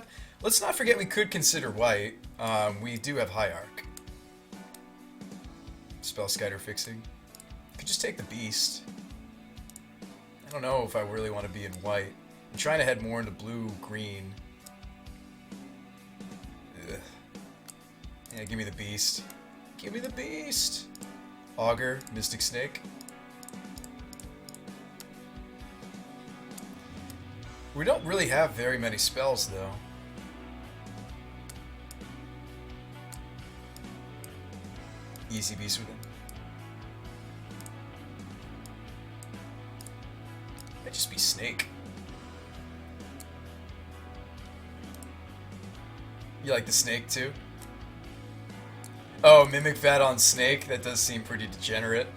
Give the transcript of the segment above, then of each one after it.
tap. Let's not forget we could consider white. We do have high arc. Spell scatter fixing. Could just take the beast. I don't know if I really want to be in white. I'm trying to head more into blue, green. Ugh. Yeah, give me the beast. Give me the beast. Augur, Mystic Snake. We don't really have very many spells, though. Easy beast with it. Might just be Snake. You like the Snake, too? Oh, Mimic Vat on Snake? That does seem pretty degenerate.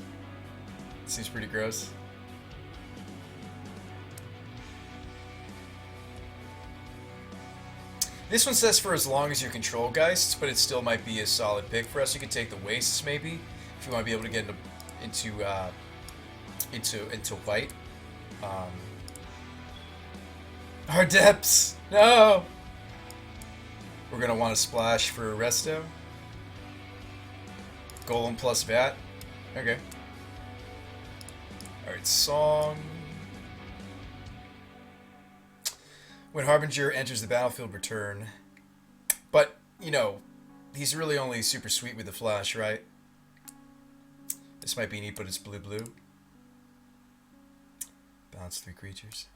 Seems pretty gross. This one says for as long as you control Geists, but it still might be a solid pick for us. You could take the Wastes, maybe, if you want to be able to get into white. Our depths! No! We're going to want to splash for Resto. Golem plus Vat. Okay. Alright, Song. When Harbinger enters the battlefield, return. But, you know, he's really only super sweet with the flash, right? This might be neat, but it's blue. Bounce 3 creatures.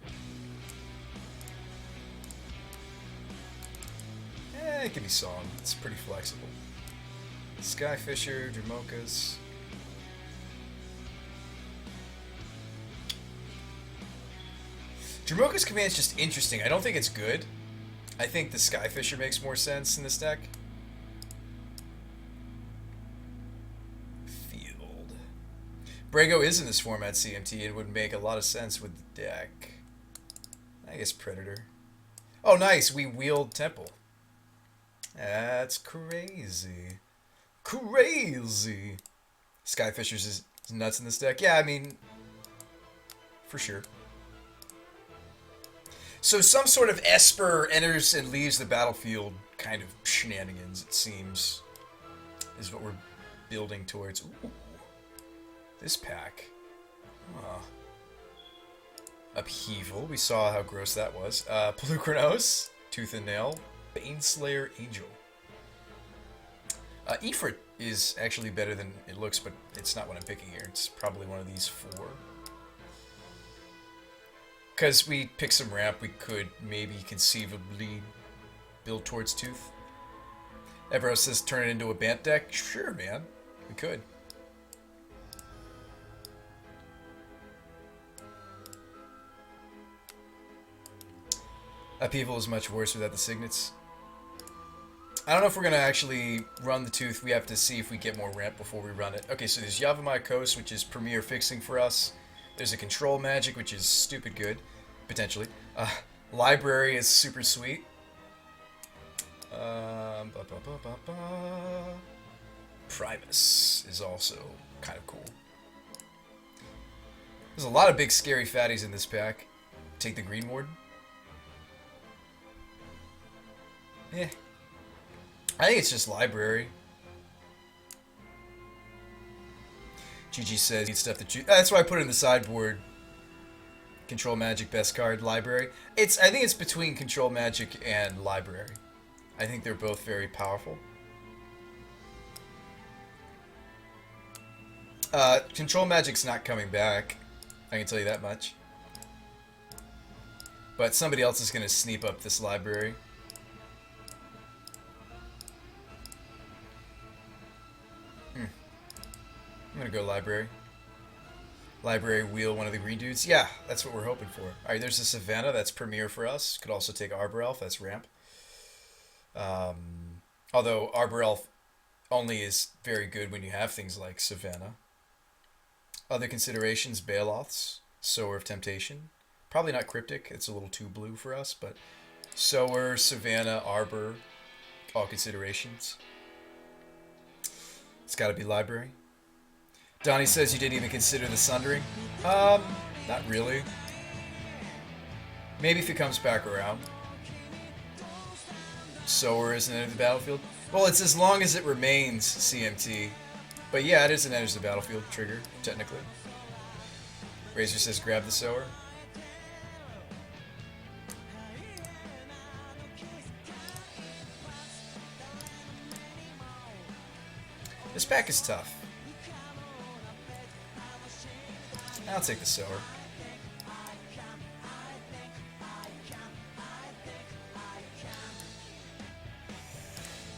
Give me Song. It's pretty flexible. Skyfisher, Dramokas. Dramoka's command is just interesting. I don't think it's good. I think the Skyfisher makes more sense in this deck. Field. Brago is in this format CMT. It would make a lot of sense with the deck. I guess Predator. Oh, nice. We wield Temple. That's crazy. Crazy. Skyfisher's is nuts in this deck. Yeah, I mean, for sure. So some sort of Esper enters and leaves the battlefield kind of shenanigans, it seems, is what we're building towards. Ooh, this pack. Upheaval. We saw how gross that was. Pelucranos, Tooth and Nail, Baneslayer Angel. Ifrit is actually better than it looks, but it's not what I'm picking here. It's probably one of these 4. Because we pick some ramp, we could maybe conceivably build towards Tooth. Evero says turn it into a Bant deck. Sure, man. We could. Upheaval is much worse without the signets. I don't know if we're going to actually run the Tooth. We have to see if we get more ramp before we run it. Okay, so there's Yavimaya Coast, which is premier fixing for us. There's a Control Magic, which is stupid good, potentially. Library is super sweet. Primus is also kind of cool. There's a lot of big scary fatties in this pack. Take the Green Warden. Eh. I think it's just Library. GG says need stuff to choose. That's why I put it in the sideboard. Control Magic, best card, Library. I think it's between Control Magic and Library. I think they're both very powerful. Control Magic's not coming back. I can tell you that much. But somebody else is going to sneak up this Library. I'm gonna go Library. Library wheel one of the green dudes. Yeah, that's what we're hoping for. Alright, there's a Savannah. That's premier for us. Could also take Arbor Elf. That's ramp. Although Arbor Elf only is very good when you have things like Savannah. Other considerations, Baloths, Sower of Temptation. Probably not Cryptic. It's a little too blue for us, but Sower, Savannah, Arbor, all considerations. It's got to be Library. Donnie says you didn't even consider the Sundering. Not really. Maybe if it comes back around. Sower isn't enter the battlefield. Well, it's as long as it remains CMT. But yeah, it is an enters the battlefield trigger, technically. Razor says grab the Sower. This pack is tough. I'll take the Sower.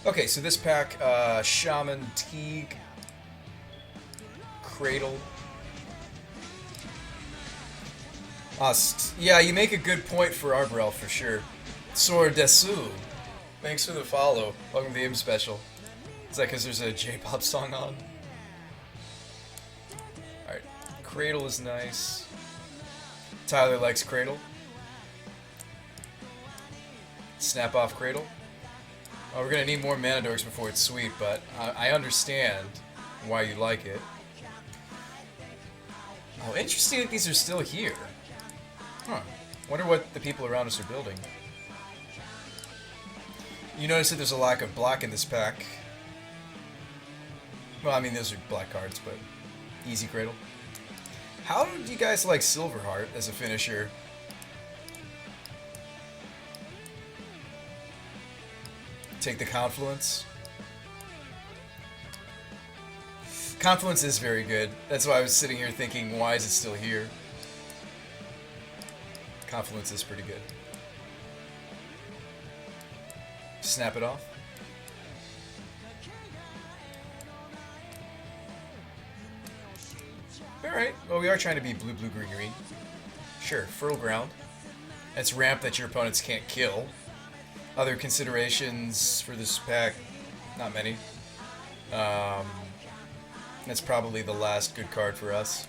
Okay, so this pack, Shaman, Teague, Cradle. Yeah, you make a good point for Arborel for sure. Sword Desu. Thanks for the follow. Welcome to the M special. Is that because there's a J-pop song on? Alright. Cradle is nice. Tyler likes Cradle. Snap off Cradle. Oh, we're gonna need more mana dorks before it's sweet, but I understand why you like it. Oh, interesting that these are still here. Huh. Wonder what the people around us are building. You notice that there's a lack of black in this pack. Well, I mean, those are black cards, but easy Cradle. How do you guys like Silverheart as a finisher? Take the Confluence. Confluence is very good. That's why I was sitting here thinking, why is it still here? Confluence is pretty good. Snap it off. Alright, well we are trying to be blue, blue, green, green. Sure, Fertile Ground. That's ramp that your opponents can't kill. Other considerations for this pack, not many. That's probably the last good card for us.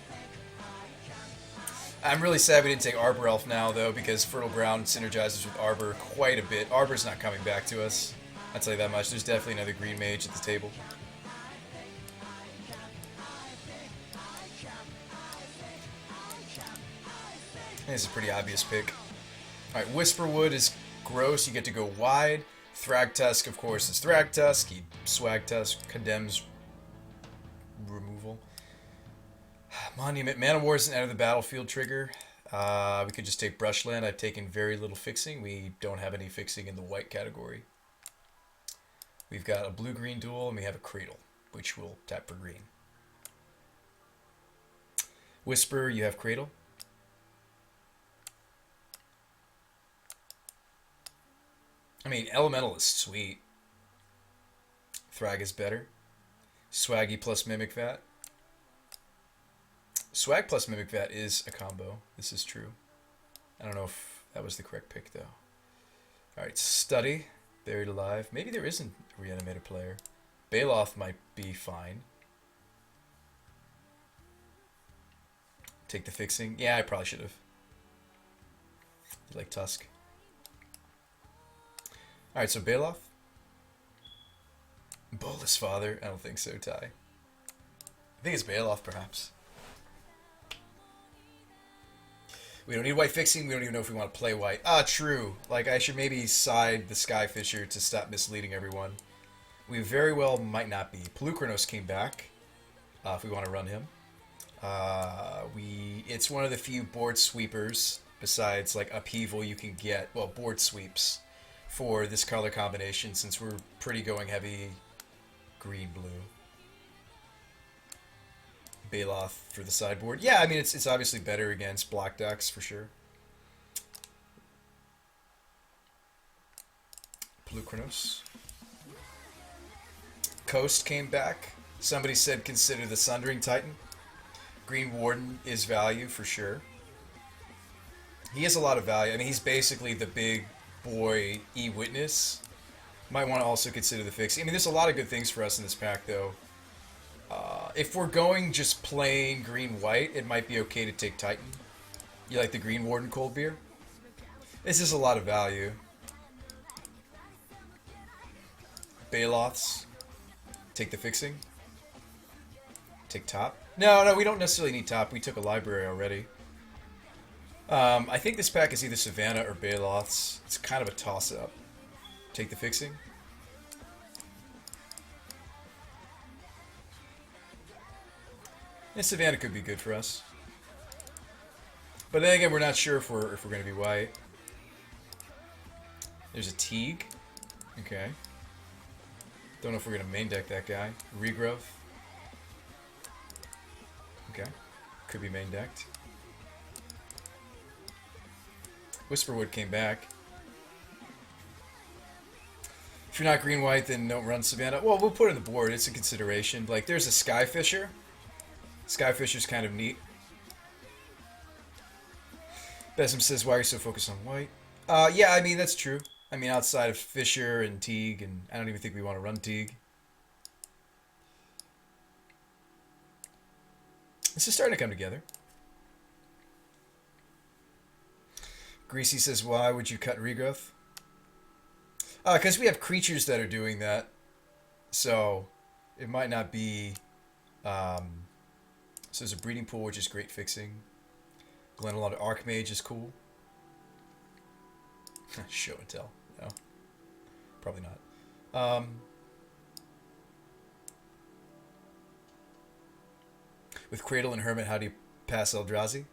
I'm really sad we didn't take Arbor Elf now, though, because Fertile Ground synergizes with Arbor quite a bit. Arbor's not coming back to us. I'll tell you that much. There's definitely another green mage at the table. This is a pretty obvious pick. Alright, Whisperwood is gross. You get to go wide. Thragtusk, of course, is Thragtusk. He Swagtusk condemns removal. Monument. Mana War is an enter the battlefield trigger. We could just take Brushland. I've taken very little fixing. We don't have any fixing in the white category. We've got a blue-green duel, and we have a Cradle, which will tap for green. Whisper, you have Cradle. I mean, Elemental is sweet. Thrag is better. Swaggy plus Mimic Vat. Swag plus Mimic Vat is a combo. This is true. I don't know if that was the correct pick, though. Alright, Study. Buried Alive. Maybe there isn't a Reanimator player. Baloth might be fine. Take the fixing. Yeah, I probably should have. You like Tusk. Alright, so Baloth. Bolus Father. I don't think so, Ty. I think it's Baloth, perhaps. We don't need white fixing. We don't even know if we want to play white. Ah, true. Like, I should maybe side the Skyfisher to stop misleading everyone. We very well might not be. Pelucranos came back, if we want to run him. It's one of the few board sweepers, besides, like, Upheaval you can get, well, board sweeps, for this color combination, since we're pretty going heavy green-blue. Baloth for the sideboard. Yeah, I mean, it's obviously better against block decks, for sure. Pelucranos. Coast came back. Somebody said consider the Sundering Titan. Green Warden is value, for sure. He has a lot of value. I mean, he's basically the big boy E-Witness. Might want to also consider the fixing. I mean, there's a lot of good things for us in this pack, though. If we're going just plain green-white, it might be okay to take Titan. You like the Green Warden Cold Beer? This is a lot of value. Baloths. Take the fixing. Take top. No, we don't necessarily need top. We took a library already. I think this pack is either Savannah or Baloths. It's kind of a toss-up. Take the fixing. And Savannah could be good for us. But then again, we're not sure if we're going to be white. There's a Teague. Okay. Don't know if we're going to main deck that guy. Regrowth. Okay. Could be main decked. Whisperwood came back. If you're not green-white, then don't run Savannah. Well, we'll put it on the board. It's a consideration. Like, there's a Skyfisher. Skyfisher's kind of neat. Besem says, why are you so focused on white? Yeah, I mean, that's true. I mean, outside of Fisher and Teague, and I don't even think we want to run Teague. This is starting to come together. Greasy says, why would you cut Regrowth? Because we have creatures that are doing that. So, it might not be... so there's a Breeding Pool, which is great fixing. Glenelod Archmage is cool. Show and tell. No. Probably not. With Cradle and Hermit, how do you pass Eldrazi?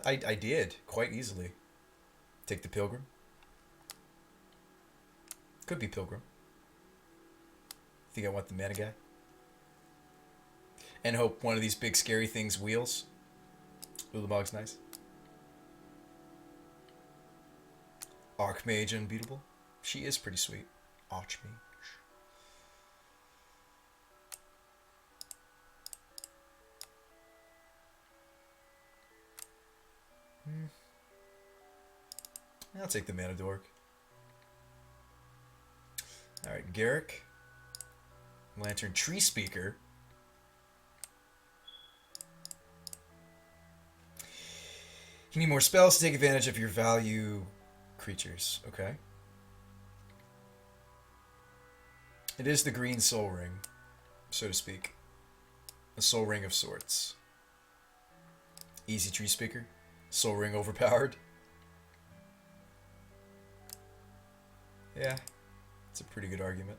I did quite easily. Take the Pilgrim. Could be Pilgrim. Think I want the mana guy. And hope one of these big scary things wheels. Ulamog's nice. Archmage unbeatable. She is pretty sweet. Archmage. I'll take the Mana Dork. Alright, Garrick. Lantern Tree Speaker. You need more spells to take advantage of your value creatures. Okay. It is the green soul ring, so to speak. A soul ring of sorts. Easy Tree Speaker. Soul ring overpowered. Yeah, it's a pretty good argument.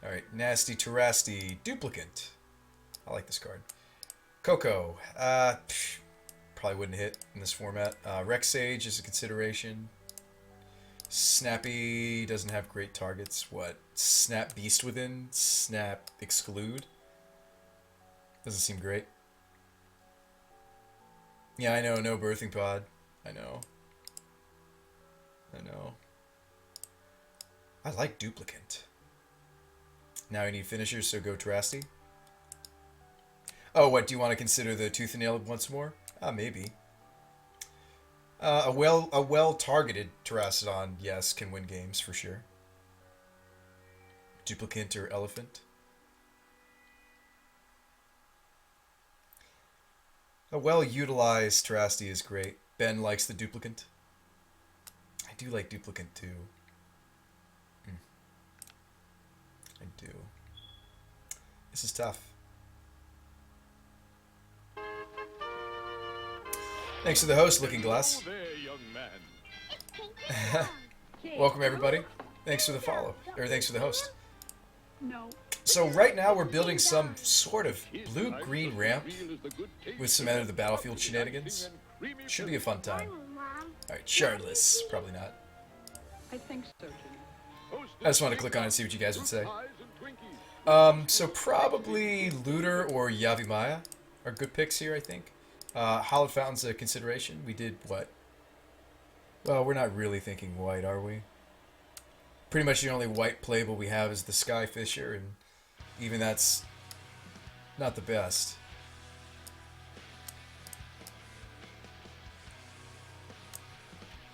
Alright, Nasty Terasti Duplicant. I like this card. Coco. Probably wouldn't hit in this format. Rex Sage is a consideration. Snappy doesn't have great targets. What? Snap Beast Within? Snap Exclude? Doesn't seem great. Yeah, I know. No Birthing Pod. I know. I know. I like Duplicant. Now I need finishers, so go Terasti. Oh, what? Do you want to consider the Tooth and Nail once more? Maybe. A well targeted Terrastodon, yes, can win games for sure. Duplicant or Elephant. A well utilized Terrasti is great. Ben likes the Duplicant. I do like Duplicant too. I do. This is tough. Thanks to the host, Looking Glass. Welcome everybody. Thanks for the follow. Or thanks for the host. So right now we're building some sort of blue-green ramp with some Enter the Battlefield shenanigans. Should be a fun time. Alright, Shardless. Probably not. I think so, I just wanted to click on it and see what you guys would say. So probably Looter or Yavimaya are good picks here, I think. Hallowed Fountain's a consideration. We did what? Well, we're not really thinking white, are we? Pretty much the only white playable we have is the Skyfisher, and even that's not the best.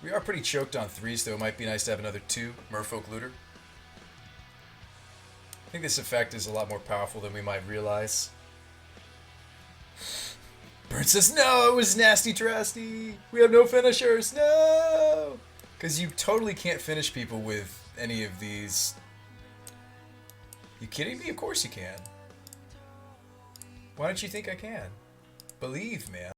We are pretty choked on 3s, though. It might be nice to have another 2. Merfolk Looter. I think this effect is a lot more powerful than we might realize. Burn says, no, it was Nasty Trusty. We have no finishers. No! Because you totally can't finish people with any of these. You kidding me? Of course you can. Why don't you think I can? Believe, man.